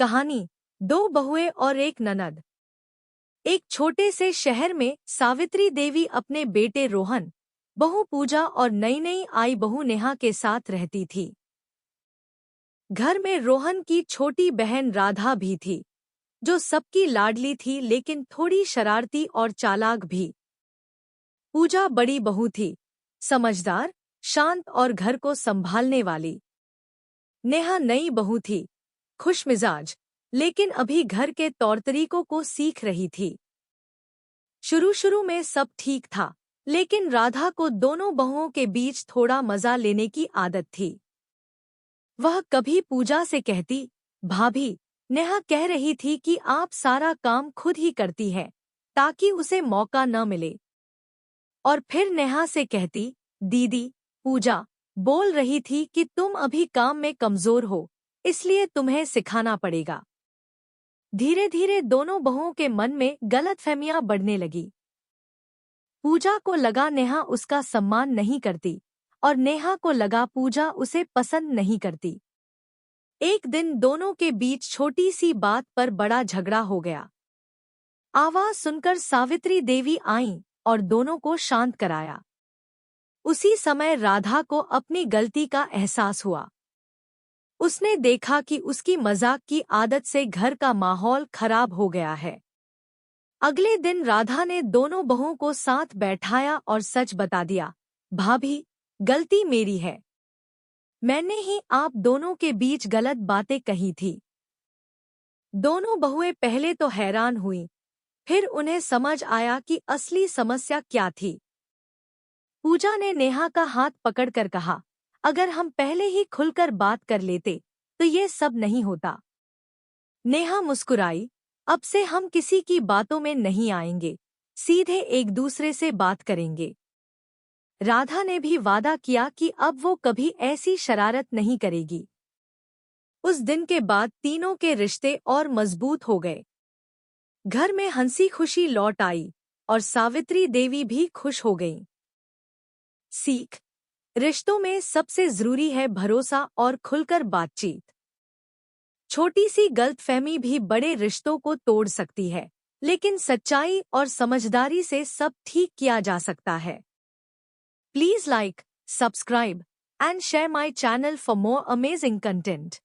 कहानी दो बहुएं और एक ननद। एक छोटे से शहर में सावित्री देवी अपने बेटे रोहन, बहू पूजा और नई नई आई बहू नेहा के साथ रहती थी। घर में रोहन की छोटी बहन राधा भी थी, जो सबकी लाडली थी लेकिन थोड़ी शरारती और चालाक भी। पूजा बड़ी बहू थी, समझदार, शांत और घर को संभालने वाली। नेहा नई बहू थी, खुशमिजाज, लेकिन अभी घर के तौर तरीकों को सीख रही थी। शुरू शुरू में सब ठीक था, लेकिन राधा को दोनों बहुओं के बीच थोड़ा मजा लेने की आदत थी। वह कभी पूजा से कहती, भाभी, नेहा कह रही थी कि आप सारा काम खुद ही करती है, ताकि उसे मौका न मिले। और फिर नेहा से कहती, दीदी, पूजा बोल रही थी कि तुम अभी काम में कमजोर हो, इसलिए तुम्हें सिखाना पड़ेगा। धीरे धीरे दोनों बहुओं के मन में गलतफहमियां बढ़ने लगी। पूजा को लगा नेहा उसका सम्मान नहीं करती, और नेहा को लगा पूजा उसे पसंद नहीं करती। एक दिन दोनों के बीच छोटी सी बात पर बड़ा झगड़ा हो गया। आवाज सुनकर सावित्री देवी आईं और दोनों को शांत कराया। उसी समय राधा को अपनी गलती का एहसास हुआ। उसने देखा कि उसकी मजाक की आदत से घर का माहौल खराब हो गया है। अगले दिन राधा ने दोनों बहुओं को साथ बैठाया और सच बता दिया, भाभी, गलती मेरी है। मैंने ही आप दोनों के बीच गलत बातें कही थी। दोनों बहुएं पहले तो हैरान हुईं, फिर उन्हें समझ आया कि असली समस्या क्या थी। पूजा ने नेहा का हाथ पकड़कर कहा, अगर हम पहले ही खुलकर बात कर लेते तो ये सब नहीं होता। नेहा मुस्कुराई, अब से हम किसी की बातों में नहीं आएंगे, सीधे एक दूसरे से बात करेंगे। राधा ने भी वादा किया कि अब वो कभी ऐसी शरारत नहीं करेगी। उस दिन के बाद तीनों के रिश्ते और मजबूत हो गए। घर में हंसी खुशी लौट आई और सावित्री देवी भी खुश हो गईं। सीख, रिश्तों में सबसे जरूरी है भरोसा और खुलकर बातचीत। छोटी सी गलतफहमी भी बड़े रिश्तों को तोड़ सकती है, लेकिन सच्चाई और समझदारी से सब ठीक किया जा सकता है। Please like, subscribe and share my channel for more amazing content.